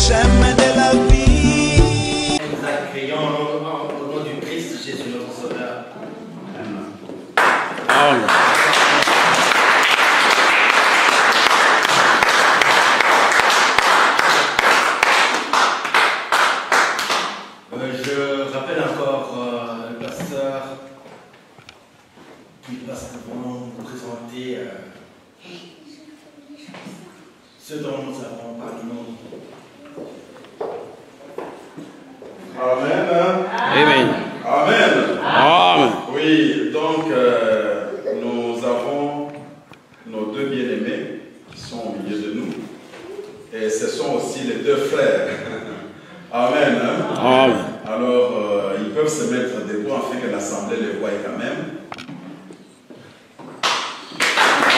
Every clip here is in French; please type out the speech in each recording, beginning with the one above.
chemin de la vie. Nous accueillons au nom du Christ Jésus notre Sauveur. Amen. Amen. Je rappelle encore le pasteur qui va simplement nous présenter ce dont nous avons parlé. Amen. Amen. Amen. Amen. Oui, donc nous avons nos deux bien-aimés qui sont au milieu de nous. Et ce sont aussi les deux frères. Amen. Amen. Alors, ils peuvent se mettre debout afin que l'Assemblée les voie quand même.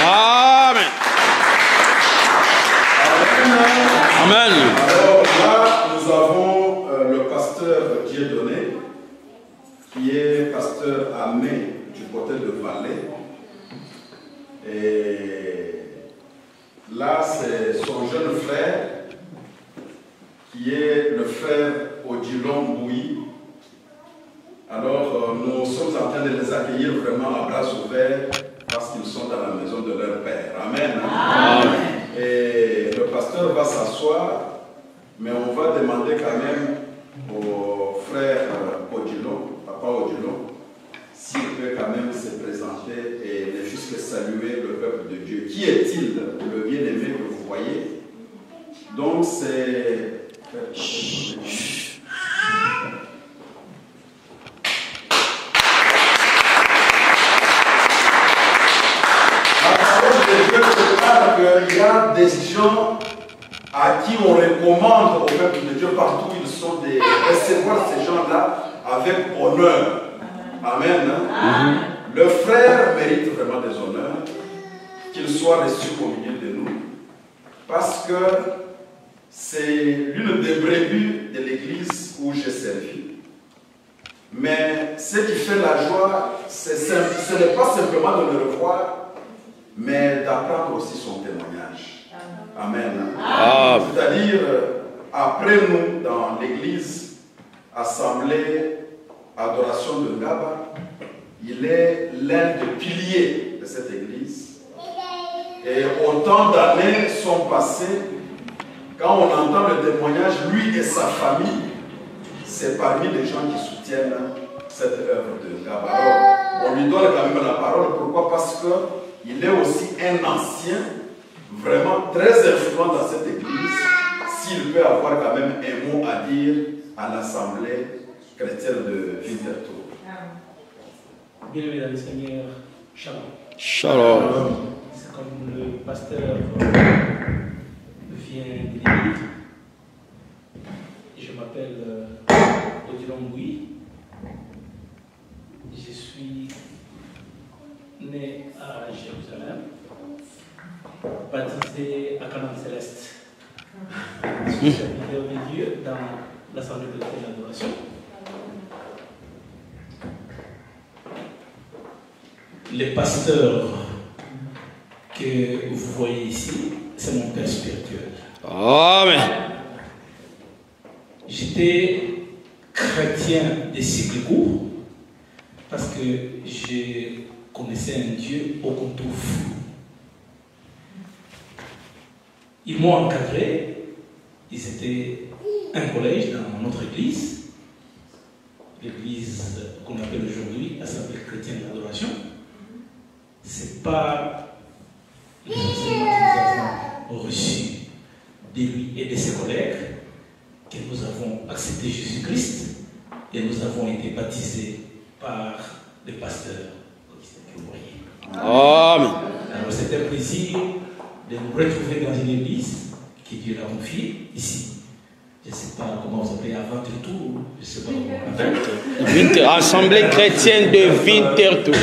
Amen. Amen. Alors là, nous avons le pasteur Dieudonné, qui est pasteur Amé du côté de Valais. Et là, c'est son jeune frère, qui est le frère Odilon Bouy. Alors, nous sommes en train de les accueillir vraiment à bras ouverts parce qu'ils sont dans la maison de leur père. Amen. Amen. Et le pasteur va s'asseoir, mais on va demander quand même au frère Odilon, papa Odilon, s'il peut quand même se présenter et ne juste que saluer le peuple de Dieu. Qui est-il, le bien-aimé que vous voyez? Donc c'est... Il y a des gens à qui on recommande au peuple de Dieu partout où ils sont de recevoir ces gens-là avec honneur. Amen. Le frère mérite vraiment des honneurs, qu'il soit reçu au milieu de nous, parce que c'est l'une des brebis de l'église où j'ai servi. Mais ce qui fait la joie, ce n'est pas simplement de le revoir, mais d'apprendre aussi son témoignage. Amen. C'est-à-dire, après nous, dans l'église, assemblée, adoration de Ngaba, il est l'un des piliers de cette église. Et autant d'années sont passées, quand on entend le témoignage, lui et sa famille, c'est parmi les gens qui soutiennent cette œuvre de Ngaba. Alors, on lui donne quand même la parole. Pourquoi? Parce que il est aussi un ancien, vraiment très influent dans cette église, s'il peut avoir quand même un mot à dire à l'Assemblée chrétienne de Winterthur. Bien-aimés dans le Seigneur, shalom. Shalom. C'est comme le pasteur vient de dire. Je m'appelle Odilon Bouy. Je suis né à Jérusalem, baptisé à Canaan Céleste. Je suis serviteur de Dieu dans l'Assemblée de l'adoration. Les pasteurs que vous voyez ici, c'est mon père spirituel. Amen. J'étais chrétien des cycles courts parce que je connaissais un Dieu au contour flou. Ils m'ont encadré. Ils étaient un collège dans notre église, l'église qu'on appelle aujourd'hui Assemblée chrétienne de l'adoration. C'est pas les enseignements que nous avons reçus de lui et de ses collègues que nous avons accepté Jésus-Christ et nous avons été baptisés par les pasteurs que vous voyez. Amen. Alors c'est un plaisir de nous retrouver dans une église que Dieu a confiée ici. Je ne sais pas comment vous appelez avant tout, je ne sais pas comment. Assemblée chrétienne de Winterthur.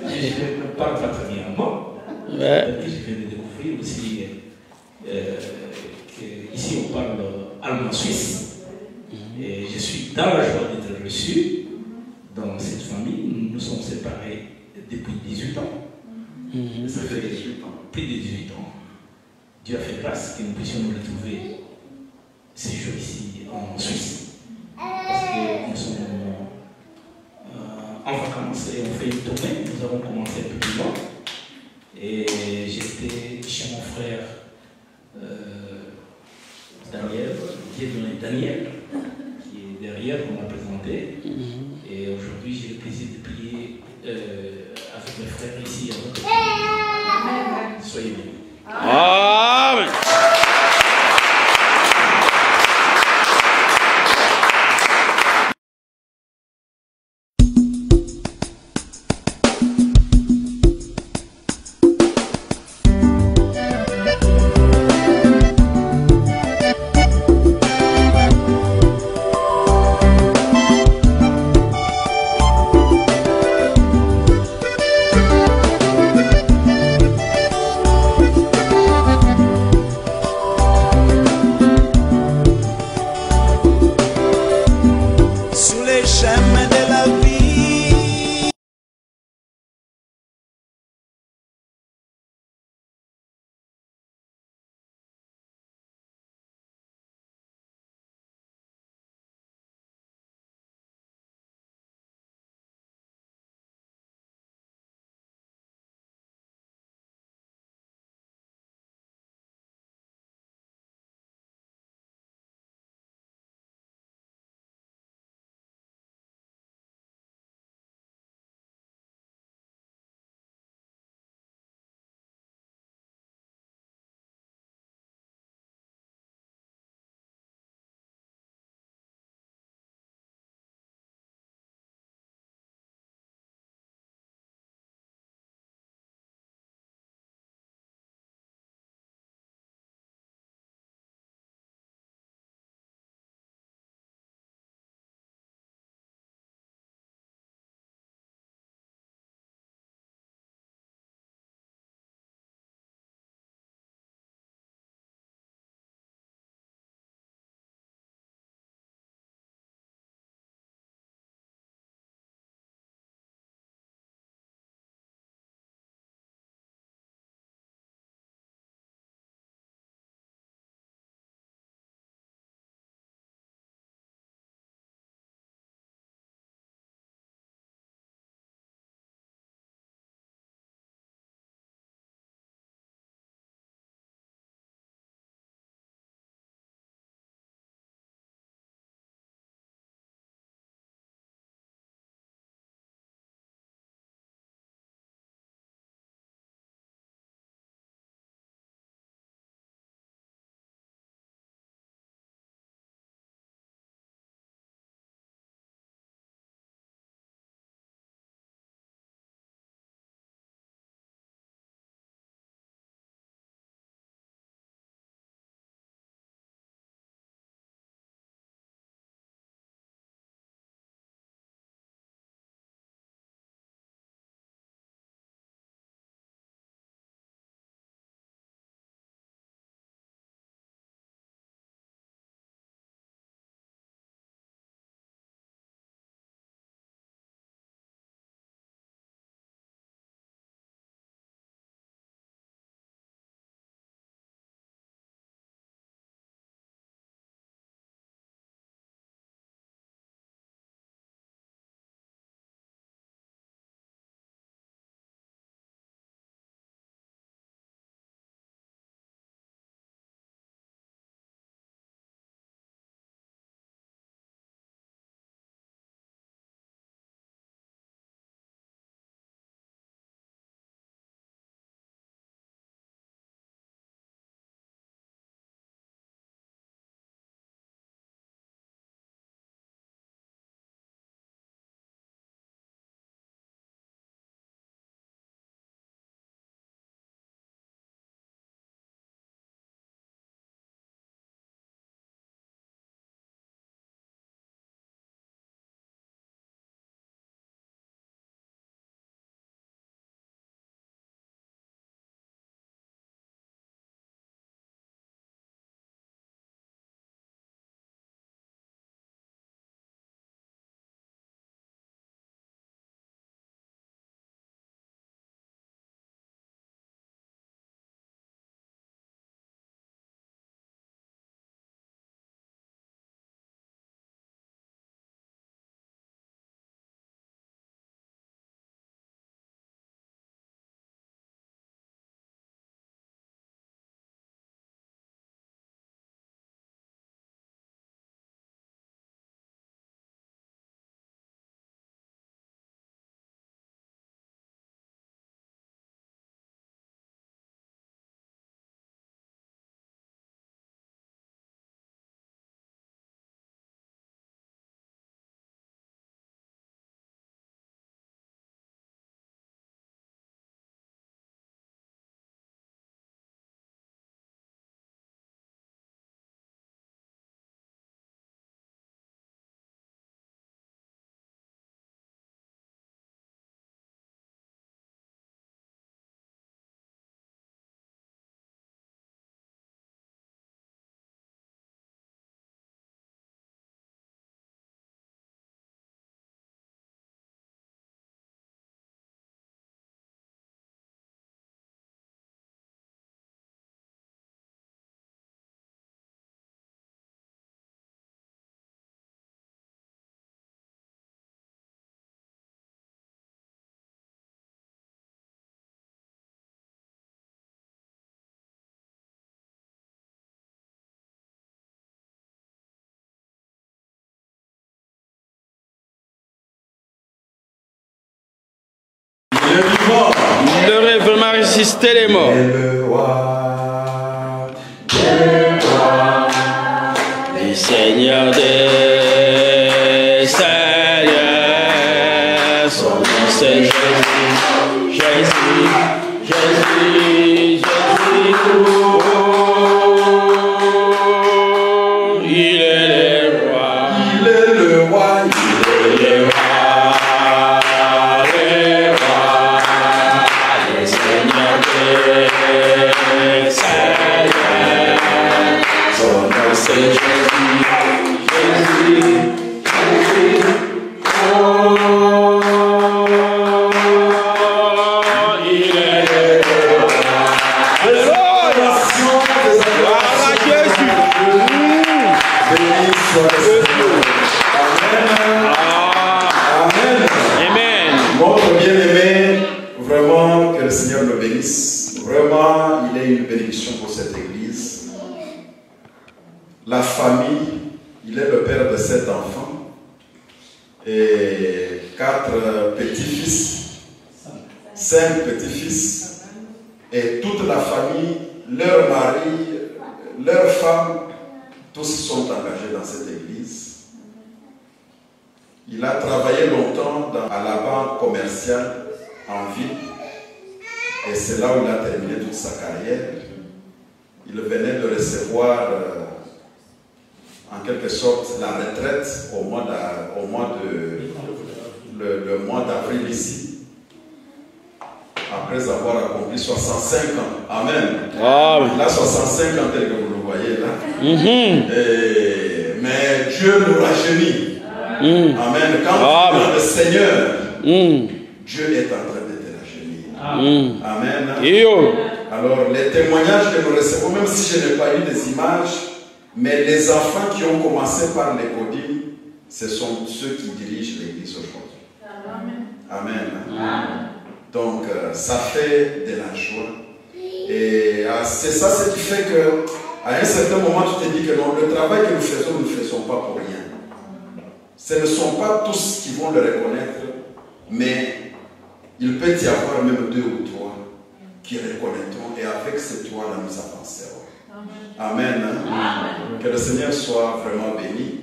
Je ne parle pas très bien allemand. Ouais. Je viens de découvrir aussi qu'ici on parle allemand suisse. Et je suis dans la joie d'être reçu dans cette famille. Nous nous sommes séparés depuis 18 ans. Ça fait 18 ans. Plus de 18 ans. Dieu a fait grâce que nous puissions nous retrouver séjour ici en Suisse. Parce que nous sommes en vacances et on fait une tournée. Nous avons commencé un peu plus loin. Et j'étais chez mon frère Daniel, Daniel, qui est derrière, on m'a présenté. Et aujourd'hui, j'ai le plaisir de prier avec mes frères ici. Soyez bénis. Amen. Le vivant. Il aurait vraiment résisté les morts. Et le roi. Le Seigneur des Seigneurs, son nom c'est Jésus, Jésus, Jésus, Jésus. Oh, il est le roi, Il est le roi. il est le roi, le Seigneur des Seigneurs, son nom c'est Jésus. Notre bien-aimé, vraiment que le Seigneur le bénisse. Vraiment, il est une bénédiction pour cette église. La famille, il est le père de 7 enfants et 4 petits-fils, 5 petits-fils et toute la famille, leurs maris, leurs femmes, tous sont engagés dans cette église. Il a travaillé longtemps à la banque commerciale en ville et c'est là où il a terminé toute sa carrière. Il venait de recevoir en quelque sorte la retraite le mois d'avril ici, après avoir accompli 65 ans. Amen. Amen. Il a 65 ans tel que vous le voyez là. Mais Dieu nous rajeunit. Amen. Quand tu es dans le Seigneur, Dieu est en train de te rajeunir. Amen. Alors les témoignages que nous recevons, même si je n'ai pas eu des images, mais les enfants qui ont commencé par les codines, ce sont ceux qui dirigent l'église aujourd'hui. Amen. Donc ça fait de la joie. Et c'est ça ce qui fait que à un certain moment tu te dis que non, le travail que nous faisons, nous ne le faisons pas pour rien. Ce ne sont pas tous qui vont le reconnaître, mais il peut y avoir même 2 ou 3 qui reconnaîtront et avec ces 3-là nous avancerons. Amen. Amen. Que le Seigneur soit vraiment béni,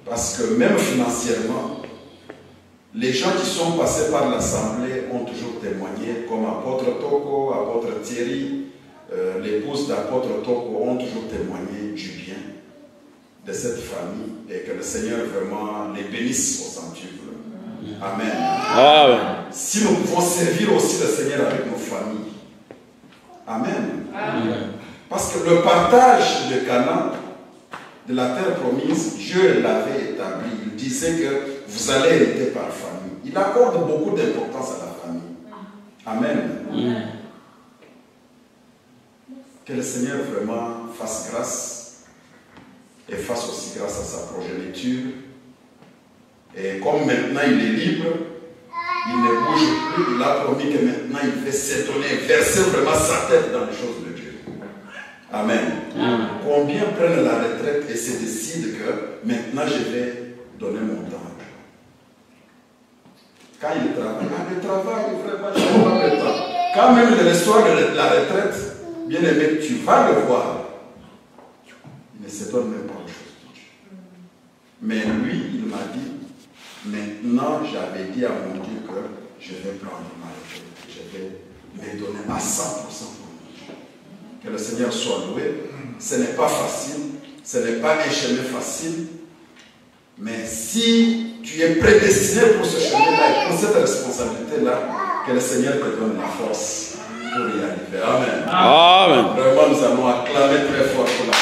parce que même financièrement, les gens qui sont passés par l'Assemblée ont toujours témoigné, comme apôtre Toko, apôtre Thierry, l'épouse d'apôtre Toko ont toujours témoigné du bien de cette famille et que le Seigneur vraiment les bénisse au centuple. Amen. Amen. Si nous pouvons servir aussi le Seigneur avec nos familles. Amen. Amen. Parce que le partage de Canaan, de la terre promise, Dieu l'avait établi. Il disait que vous allez hériter par famille. Il accorde beaucoup d'importance à la famille. Amen. Que le Seigneur vraiment fasse grâce et fasse aussi grâce à sa progéniture. Et comme maintenant il est libre, il ne bouge plus, il a promis que maintenant il fait s'étonner, verser vraiment sa tête dans les choses de Dieu. Amen. Combien prennent la retraite et se décident que maintenant je vais donner mon temps à Dieu. Quand il travaille, le travail, vraiment, je n'ai pas le temps. Quand même le soir de la retraite, bien aimé, tu vas le voir. Il ne se donne même pas aux choses de Dieu. Mais lui, il m'a dit, maintenant j'avais dit à mon Dieu que je vais prendre ma retraite. Je vais me donner à 100% pour mon Dieu. Que le Seigneur soit loué. Ce n'est pas facile. Ce n'est pas un chemin facile. Mais si tu es prédestiné pour ce chemin-là et pour cette responsabilité-là, que le Seigneur te donne la force pour y arriver. Amen. Amen. Vraiment, nous allons acclamer très fort pour la